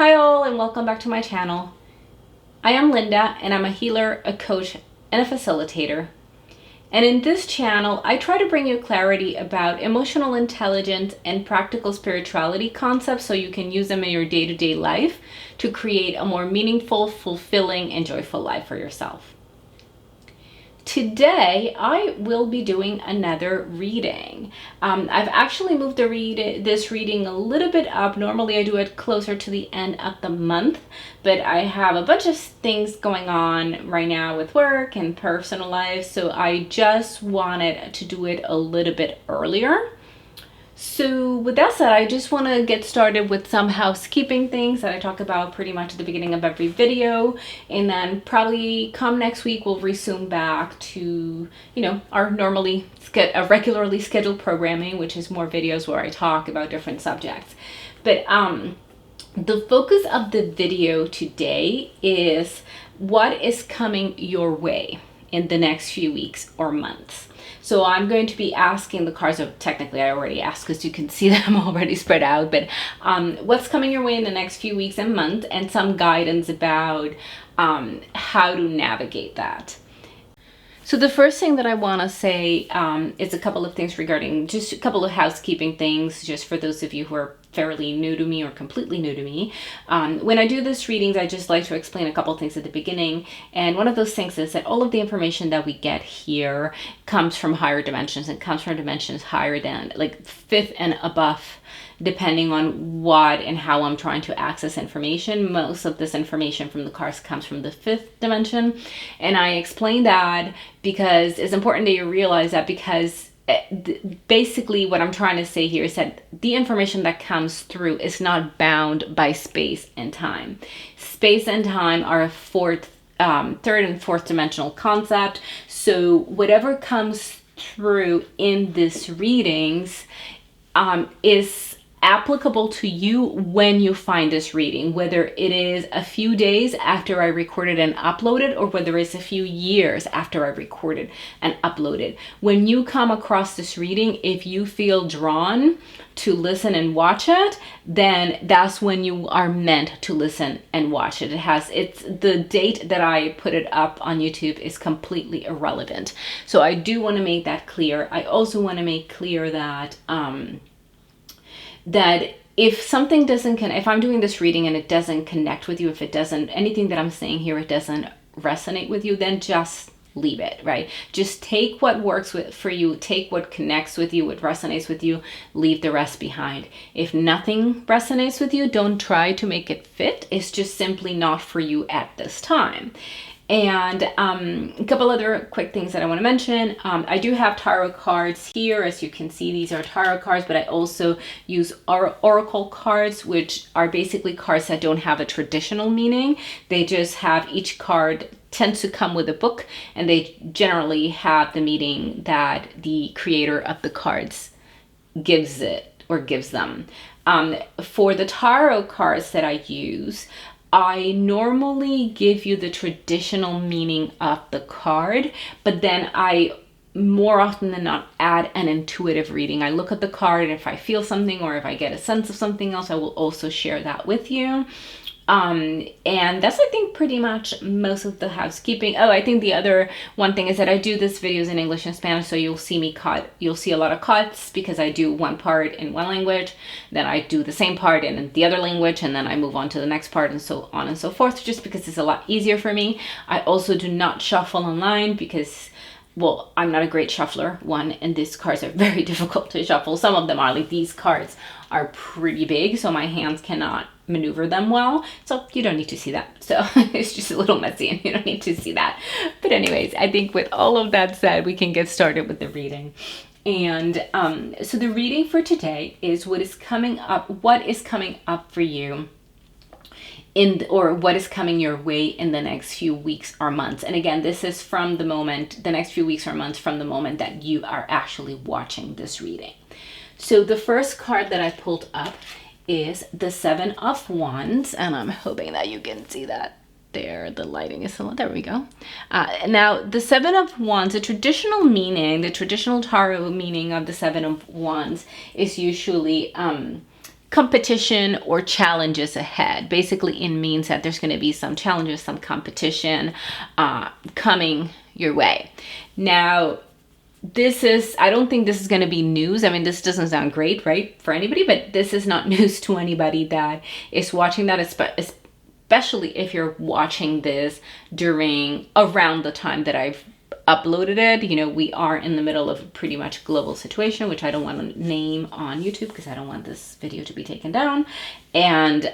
Hi all, and welcome back to my channel. I am Linda, and I'm a healer, a coach, and a facilitator. And in this channel, I try to bring you clarity about emotional intelligence and practical spirituality concepts so you can use them in your day-to-day life to create a more meaningful, fulfilling, and joyful life for yourself. Today, I will be doing another reading. I've actually moved this reading a little bit up. Normally, I do it closer to the end of the month, but I have a bunch of things going on right now with work and personal life, so I just wanted to do it a little bit earlier. So with that said, I just want to get started with some housekeeping things that I talk about pretty much at the beginning of every video. And then probably come next week, we'll resume back to, our regularly scheduled programming, which is more videos where I talk about different subjects. But the focus of the video today is what is coming your way in the next few weeks or months. So I'm going to be asking the cards, technically I already asked because you can see them already spread out, but what's coming your way in the next few weeks and months, and some guidance about how to navigate that. So the first thing that I want to say is a couple of things regarding, just a couple of housekeeping things, just for those of you who are fairly new to me or completely new to me. When I do this readings, I just like to explain a couple of things at the beginning. And one of those things is that all of the information that we get here comes from higher dimensions, and comes from dimensions higher than like fifth and above, depending on what and how I'm trying to access information. Most of this information from the cards comes from the fifth dimension. And I explain that because it's important that you realize that, because basically what I'm trying to say here is that the information that comes through is not bound by space and time. Space and time are a third and fourth dimensional concept. So whatever comes through in this readings is applicable to you when you find this reading, whether it is a few days after I recorded and uploaded, or whether it's a few years after I recorded and uploaded. When you come across this reading, if you feel drawn to listen and watch it, then that's when you are meant to listen and watch it. It's the date that I put it up on YouTube is completely irrelevant. So I do want to make that clear. I also want to make clear that that if something if I'm doing this reading and it doesn't connect with you, if it doesn't, anything that I'm saying here, it doesn't resonate with you, then just leave it, right? Just take what works for you, take what connects with you, what resonates with you, leave the rest behind. If nothing resonates with you, don't try to make it fit. It's just simply not for you at this time. And a couple other quick things that I want to mention. I do have tarot cards here. As you can see, these are tarot cards, but I also use oracle cards, which are basically cards that don't have a traditional meaning. They just have, each card tends to come with a book, and they generally have the meaning that the creator of the cards gives it or gives them. For the tarot cards that I use, I normally give you the traditional meaning of the card, but then I more often than not add an intuitive reading. I look at the card, and if I feel something or if I get a sense of something else, I will also share that with you. And that's, I think, pretty much most of the housekeeping. Oh, I think the other one thing is that I do this videos in English and Spanish, so you'll see a lot of cuts, because I do one part in one language, then I do the same part in the other language, and then I move on to the next part, and so on and so forth, just because it's a lot easier for me. I also do not shuffle online because, well, I'm not a great shuffler, and these cards are very difficult to shuffle. Some of them are, like these cards are pretty big, so my hands cannot maneuver them well, so you don't need to see that. So it's just a little messy, and you don't need to see that. But anyways, I think with all of that said, we can get started with the reading. And so the reading for today is what is coming up for you or what is coming your way in the next few weeks or months. And again, this is from the next few weeks or months from the moment that you are actually watching this reading. So the first card that I pulled up is the Seven of Wands, and I'm hoping that you can see that there. The lighting is there we go. Now the Seven of Wands, the traditional tarot meaning of the Seven of Wands is usually competition or challenges ahead. Basically, it means that there's going to be some challenges, some competition coming your way. Now, I don't think this is going to be news. I mean, this doesn't sound great, right, for anybody, but this is not news to anybody that is watching that, especially if you're watching this around the time that I've uploaded it. You know, we are in the middle of a pretty much global situation, which I don't want to name on YouTube because I don't want this video to be taken down. And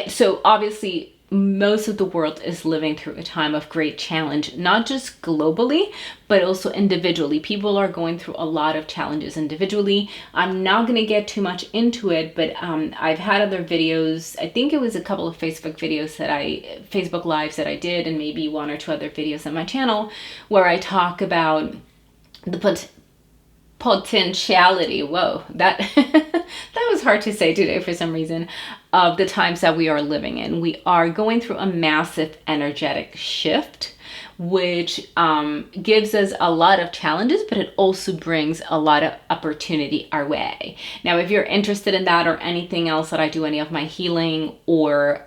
so obviously most of the world is living through a time of great challenge, not just globally, but also individually. People are going through a lot of challenges individually. I'm not going to get too much into it, but I've had other videos. I think it was a couple of Facebook Lives that I did, and maybe one or two other videos on my channel where I talk about the potentiality, that that was hard to say today for some reason, of the times that we are living in. We are going through a massive energetic shift, which gives us a lot of challenges, but it also brings a lot of opportunity our way. Now, if you're interested in that or anything else that I do, any of my healing or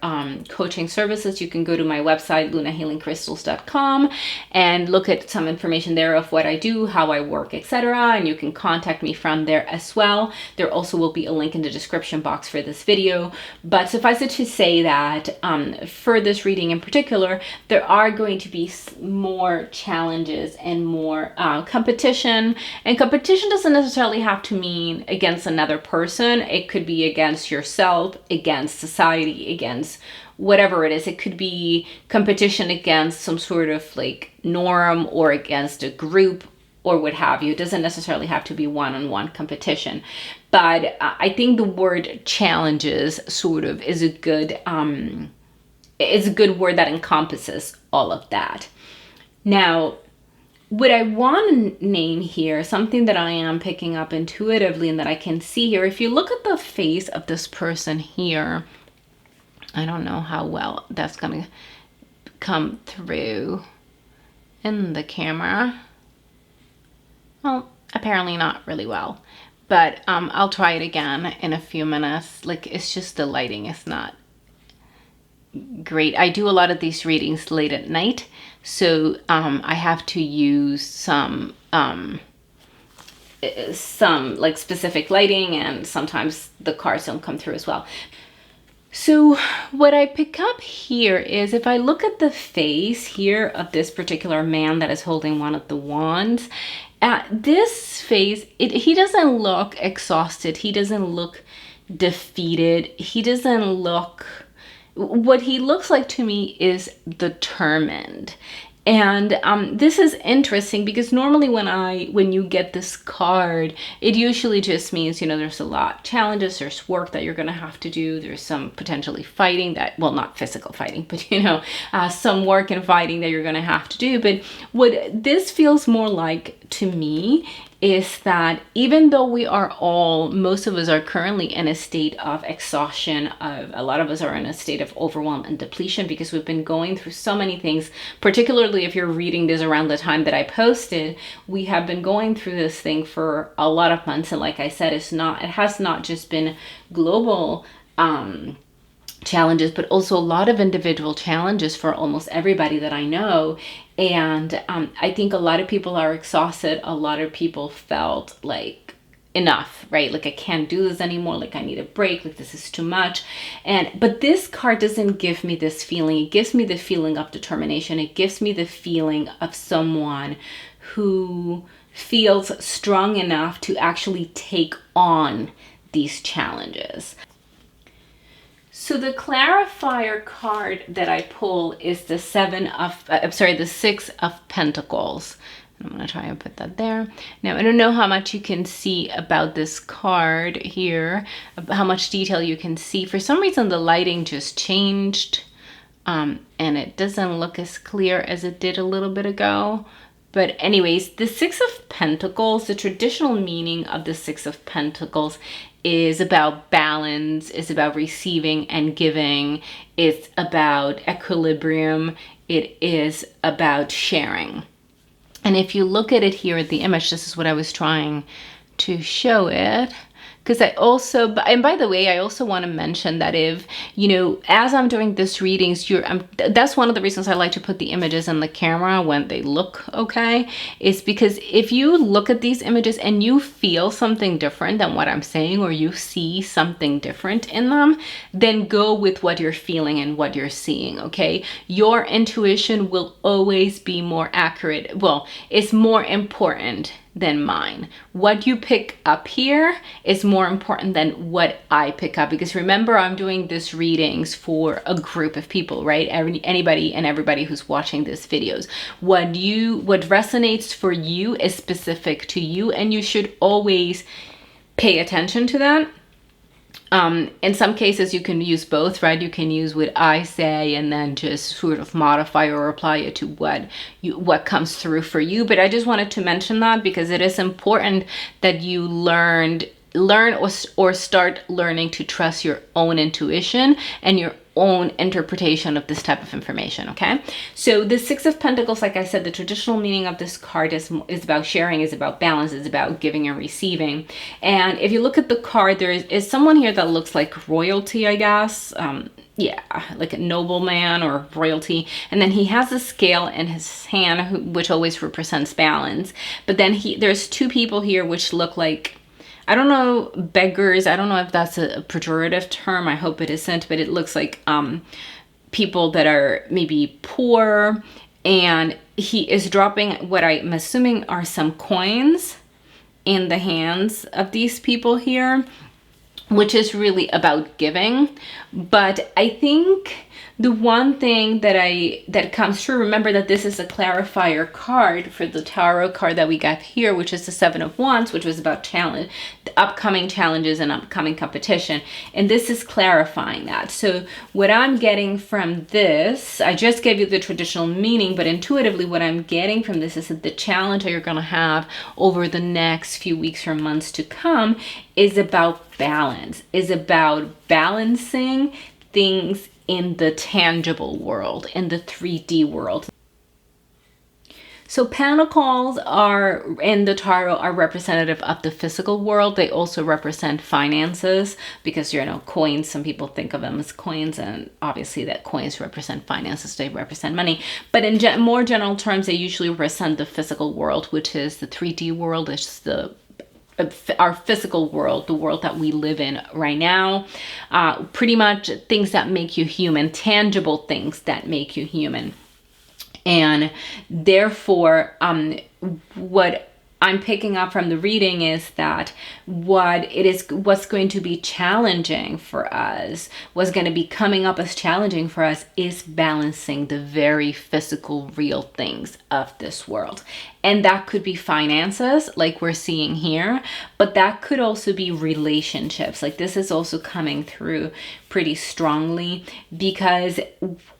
coaching services, you can go to my website, lunahealingcrystals.com, and look at some information there of what I do, how I work, etc. And you can contact me from there as well. There also will be a link in the description box for this video. But suffice it to say that for this reading in particular, there are going to be more challenges and more competition. And competition doesn't necessarily have to mean against another person. It could be against yourself, against society, against whatever it is. It could be competition against some sort of like norm or against a group or what have you. It doesn't necessarily have to be one-on-one competition. But I think the word challenges sort of is a good word that encompasses all of that. Now, what I want to name here, something that I am picking up intuitively and that I can see here, if you look at the face of this person here, I don't know how well that's going to come through in the camera. Well, apparently not really well, but I'll try it again in a few minutes. Like, it's just the lighting is not great. I do a lot of these readings late at night, so I have to use some like specific lighting, and sometimes the cards don't come through as well. So what I pick up here is, if I look at the face here of this particular man that is holding one of the wands, this face, he doesn't look exhausted. He doesn't look defeated. He doesn't look... What he looks like to me is determined. And this is interesting because normally when you get this card, it usually just means, you know, there's a lot of challenges, there's work that you're going to have to do, there's some potentially fighting that, well, not physical fighting, but, you know, some work and fighting that you're going to have to do. But what this feels more like to me is that even though most of us are currently in a state of exhaustion, a lot of us are in a state of overwhelm and depletion because we've been going through so many things, particularly if you're reading this around the time that I posted, we have been going through this thing for a lot of months. And like I said, it has not just been global challenges, but also a lot of individual challenges for almost everybody that I know. And I think a lot of people are exhausted. A lot of people felt like enough, right? Like, I can't do this anymore. Like, I need a break. Like, this is too much. But this card doesn't give me this feeling. It gives me the feeling of determination. It gives me the feeling of someone who feels strong enough to actually take on these challenges. So the clarifier card that I pull is the the Six of Pentacles. I'm going to try and put that there. Now, I don't know how much you can see about this card here, how much detail you can see. For some reason, the lighting just changed, and it doesn't look as clear as it did a little bit ago. But anyways, the Six of Pentacles, the traditional meaning of the Six of Pentacles is about balance, is about receiving and giving, it's about equilibrium, it is about sharing. And if you look at it here at the image, this is what I was trying to show it, Because I also, and by the way, I also want to mention that if, as I'm doing this readings, that's one of the reasons I like to put the images in the camera when they look okay, is because if you look at these images and you feel something different than what I'm saying, or you see something different in them, then go with what you're feeling and what you're seeing, okay? Your intuition will always be more accurate. Well, it's more important than mine. What you pick up here is more important than what I pick up, because remember, I'm doing this readings for a group of people, right? Anybody and everybody who's watching these videos. What resonates for you is specific to you, and you should always pay attention to that. In some cases you can use both, right? You can use what I say and then just sort of modify or apply it to what comes through for you. But I just wanted to mention that because it is important that you learn or start learning to trust your own intuition and your own interpretation of this type of information, okay? So the Six of Pentacles, like I said, the traditional meaning of this card is about sharing, is about balance, is about giving and receiving. And if you look at the card, there is someone here that looks like royalty, I guess. Yeah, like a nobleman or royalty. And then he has a scale in his hand, which always represents balance. But then there's two people here which look like, I don't know, beggars. I don't know if that's a pejorative term. I hope it isn't, but it looks like people that are maybe poor, and he is dropping what I'm assuming are some coins in the hands of these people here, which is really about giving. But I think the one thing that comes through, remember that this is a clarifier card for the tarot card that we got here, which is the Seven of Wands, which was about the upcoming challenges and upcoming competition. And this is clarifying that. So what I'm getting from this, I just gave you the traditional meaning, but intuitively what I'm getting from this is that the challenge that you're going to have over the next few weeks or months to come is about balance, is about balancing things in the tangible world, in the 3D world. So pentacles are, in the tarot, are representative of the physical world. They also represent finances because, coins, some people think of them as coins, and obviously that coins represent finances, they represent money. But in more general terms, they usually represent the physical world, which is the 3D world, it's our physical world, the world that we live in right now. Pretty much things that make you human, tangible things that make you human. And therefore, what I'm picking up from the reading is that what's going to be challenging for us, what's going to be coming up as challenging for us, is balancing the very physical, real things of this world. And that could be finances, like we're seeing here, but that could also be relationships. Like this is also coming through pretty strongly because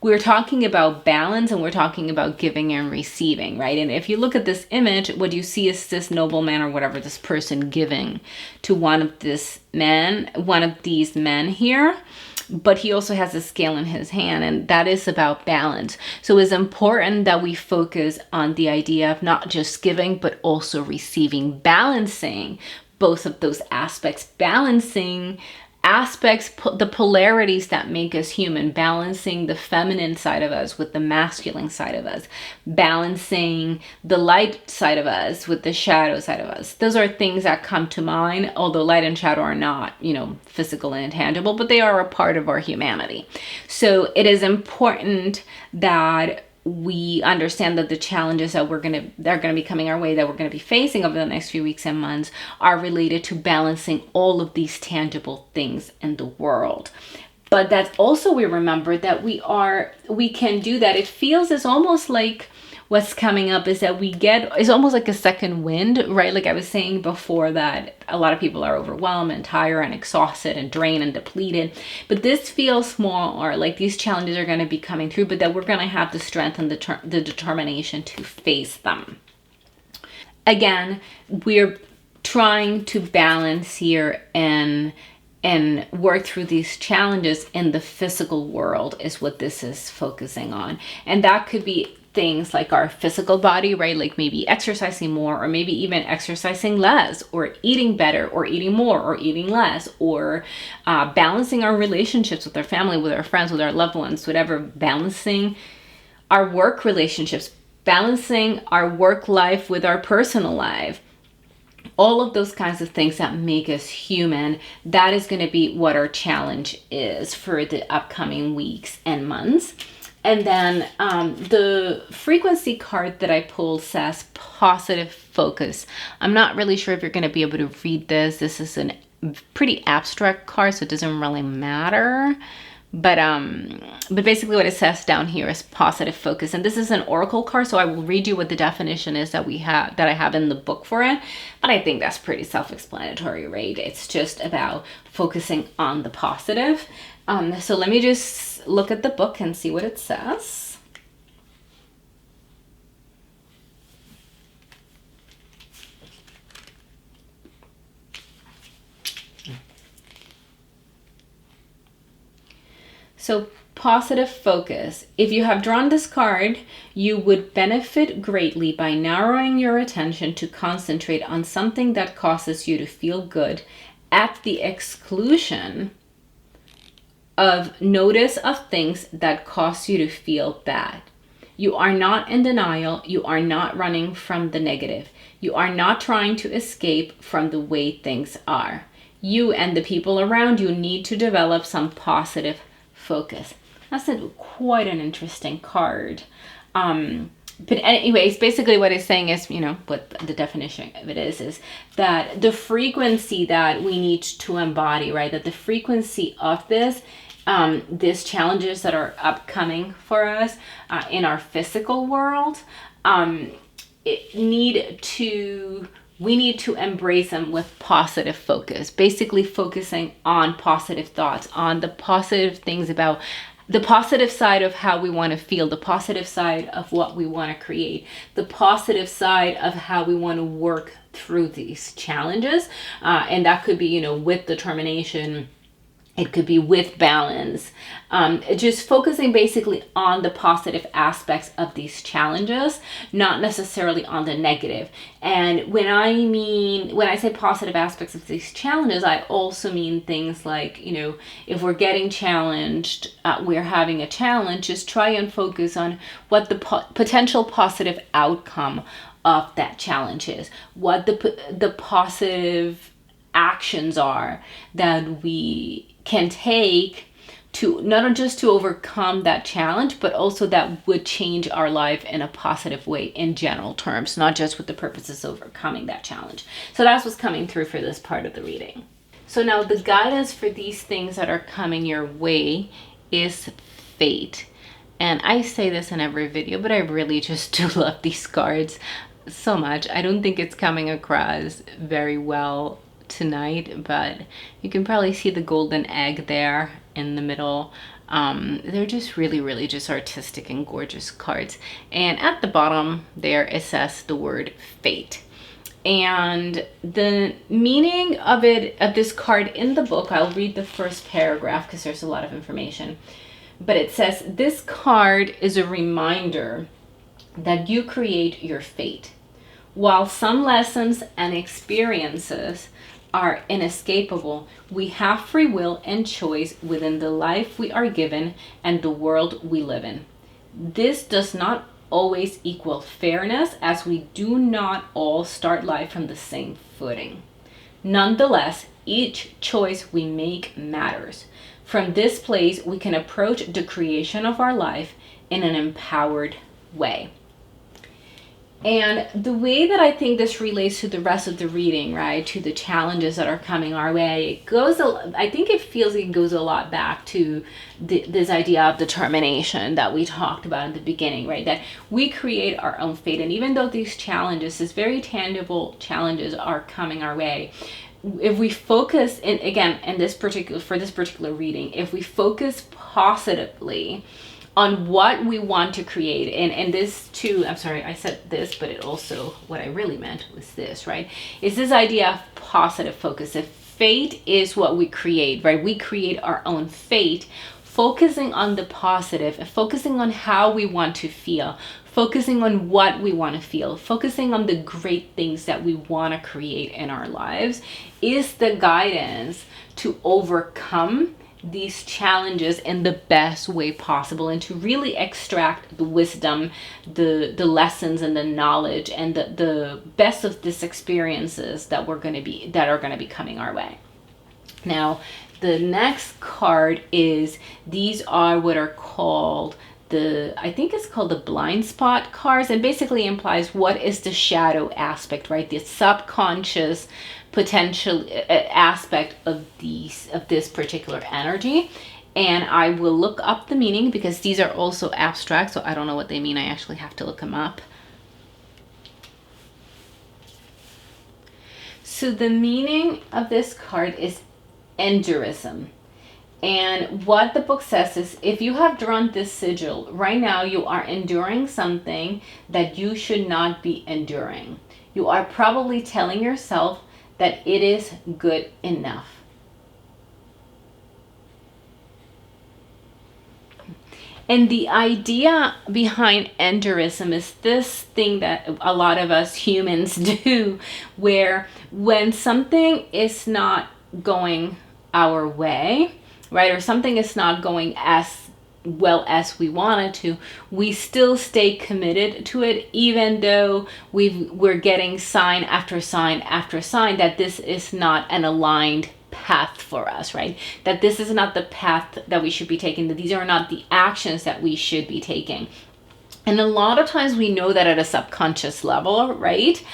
we're talking about balance and we're talking about giving and receiving, right? And if you look at this image, what you see is this nobleman or whatever, this person giving to one of these men here. But he also has a scale in his hand, and that is about balance. So it's important that we focus on the idea of not just giving, but also receiving, balancing both of those aspects, balancing aspects, the polarities that make us human, balancing the feminine side of us with the masculine side of us, balancing the light side of us with the shadow side of us. Those are things that come to mind, although light and shadow are not, physical and intangible, but they are a part of our humanity. So it is important that we understand that the challenges that are going to be coming our way, that we're going to be facing over the next few weeks and months, are related to balancing all of these tangible things in the world. But that's also, we remember that we can do that. It feels, it's almost like what's coming up is that it's almost like a second wind, right? Like I was saying before, that a lot of people are overwhelmed and tired and exhausted and drained and depleted. But this feels more like these challenges are going to be coming through, but that we're going to have the strength and the determination to face them. Again, we're trying to balance here and work through these challenges in the physical world is what this is focusing on. And that could be things like our physical body, right? Like maybe exercising more, or maybe even exercising less, or eating better, or eating more, or eating less, or balancing our relationships with our family, with our friends, with our loved ones, whatever, balancing our work relationships, balancing our work life with our personal life. All of those kinds of things that make us human, that is going to be what our challenge is for the upcoming weeks and months. And then the frequency card that I pulled says positive focus. I'm not really sure if you're going to be able to read this. This is a pretty abstract card, so it doesn't really matter. But basically what it says down here is positive focus. And this is an oracle card, so I will read you what the definition is that I have in the book for it. But I think that's pretty self-explanatory, right? It's just about focusing on the positive. So let me just look at the book and see what it says. So positive focus. If you have drawn this card, you would benefit greatly by narrowing your attention to concentrate on something that causes you to feel good at the exclusion of notice of things that cause you to feel bad. You are not in denial. You are not running from the negative. You are not trying to escape from the way things are. You and the people around you need to develop some positive focus. That's quite an interesting card. But anyways, basically what it's saying is, what the definition of it is that the frequency that we need to embody, right? That the frequency of these challenges that are upcoming for us in our physical world, we need to embrace them with positive focus, basically focusing on positive thoughts, on the positive things about the positive side of how we want to feel, the positive side of what we want to create, the positive side of how we want to work through these challenges. And that could be, with determination. It could be with balance, just focusing basically on the positive aspects of these challenges, not necessarily on the negative. And when I say positive aspects of these challenges, I also mean things like, if we're getting challenged, we're having a challenge, just try and focus on what the potential positive outcome of that challenge is, what the positive actions are that we can take to not just to overcome that challenge, but also that would change our life in a positive way in general terms, not just with the purposes of overcoming that challenge. So that's what's coming through for this part of the reading. So now the guidance for these things that are coming your way is fate. And I say this in every video, but I really just do love these cards so much. I don't think it's coming across very well tonight, but you can probably see the golden egg there in the middle. They're just really just artistic and gorgeous cards. And at the bottom there it says the word fate. And the meaning of this card in the book, I'll read the first paragraph because there's a lot of information. But it says, this card is a reminder that you create your fate. While some lessons and experiences are inescapable, we have free will and choice within the life we are given and the world we live in. This does not always equal fairness, as we do not all start life from the same footing. Nonetheless, each choice we make matters. From this place, we can approach the creation of our life in an empowered way. And the way that I think this relates to the rest of the reading, right, to the challenges that are coming our way, I think it feels like it goes a lot back to this idea of determination that we talked about in the beginning, right, that we create our own fate. And even though these challenges, these very tangible challenges are coming our way, if we focus, and again, for this particular reading, if we focus positively on what we want to create, and this too, I'm sorry, I said this, but it also, what I really meant was this, right? Is this idea of positive focus. If fate is what we create, right? We create our own fate, focusing on the positive, focusing on how we want to feel, focusing on what we want to feel, focusing on the great things that we want to create in our lives is the guidance to overcome these challenges in the best way possible, and to really extract the wisdom, the lessons and the knowledge and the best of these experiences that are going to be coming our way. Now, the next card is, these are what are called I think it's called the blind spot cards, and basically implies what is the shadow aspect, right? The subconscious potential aspect of this particular energy. And I will look up the meaning because these are also abstract, so I don't know what they mean. I actually have to look them up. So the meaning of this card is endurism. And what the book says is, if you have drawn this sigil, right now you are enduring something that you should not be enduring. You are probably telling yourself that it is good enough. And the idea behind endurism is this thing that a lot of us humans do, where when something is not going our way, right, or something is not going as well as we wanted to, we still stay committed to it, even though we're getting sign after sign after sign that this is not an aligned path for us, right? That this is not the path that we should be taking, that these are not the actions that we should be taking. And a lot of times we know that at a subconscious level, right?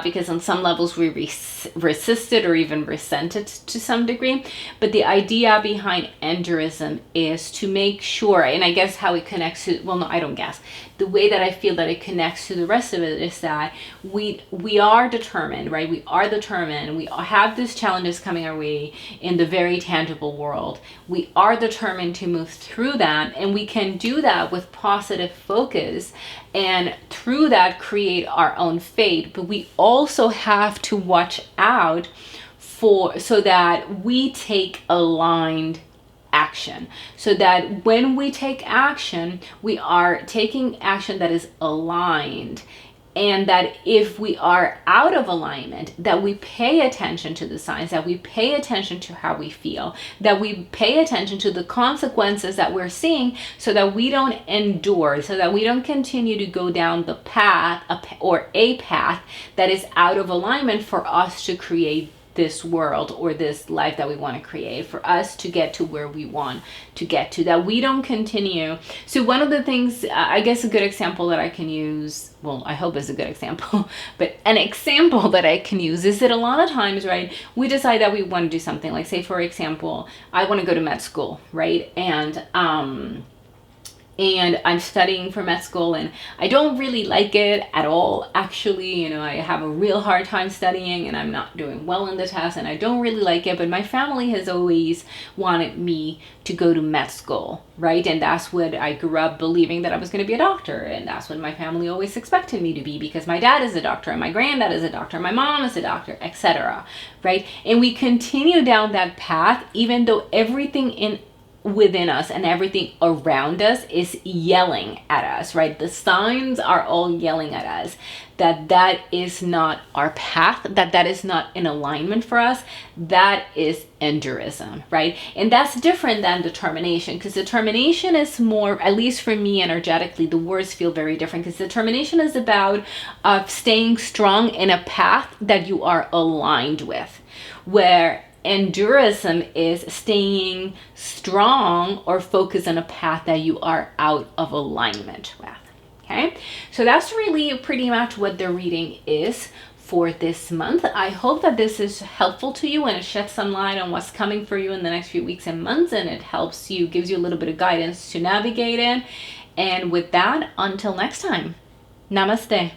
Because on some levels we resist it or even resent it to some degree. But the idea behind endurism is to make sure, and I guess how it connects to, well, no, I don't guess. The way that I feel that it connects to the rest of it is that we are determined, right? We are determined. We have these challenges coming our way in the very tangible world. We are determined to move through that, and we can do that with positive focus, and through that create our own fate. But we also have to watch out so that we take aligned action, so that when we take action, we are taking action that is aligned, and that if we are out of alignment, that we pay attention to the signs, that we pay attention to how we feel, that we pay attention to the consequences that we're seeing, so that we don't endure, so that we don't continue to go down the path or a path that is out of alignment for us to create this world or this life that we want to create, for us to get to where we want to get to, that we don't continue. So one of the things, I guess a good example that I can use, well, I hope it's a good example, but an example that I can use is that a lot of times, right, we decide that we want to do something, like say, for example, I want to go to med school, right? And I'm studying for med school, and I don't really like it at all. Actually, I have a real hard time studying, and I'm not doing well in the test, and I don't really like it. But my family has always wanted me to go to med school, right? And that's what I grew up believing, that I was going to be a doctor. And that's what my family always expected me to be, because my dad is a doctor, and my granddad is a doctor, my mom is a doctor, etc. Right? And we continue down that path, even though everything within us and everything around us is yelling at us, right? The signs are all yelling at us that is not our path, that is not in alignment for us. That is endurism, right? And that's different than determination, because determination is more, at least for me energetically, the words feel very different, because determination is about staying strong in a path that you are aligned with, where endurism is staying strong or focused on a path that you are out of alignment with. Okay, so that's really pretty much what the reading is for this month. I hope that this is helpful to you, and it sheds some light on what's coming for you in the next few weeks and months, and it helps you, gives you a little bit of guidance to navigate it. And with that, until next time, namaste.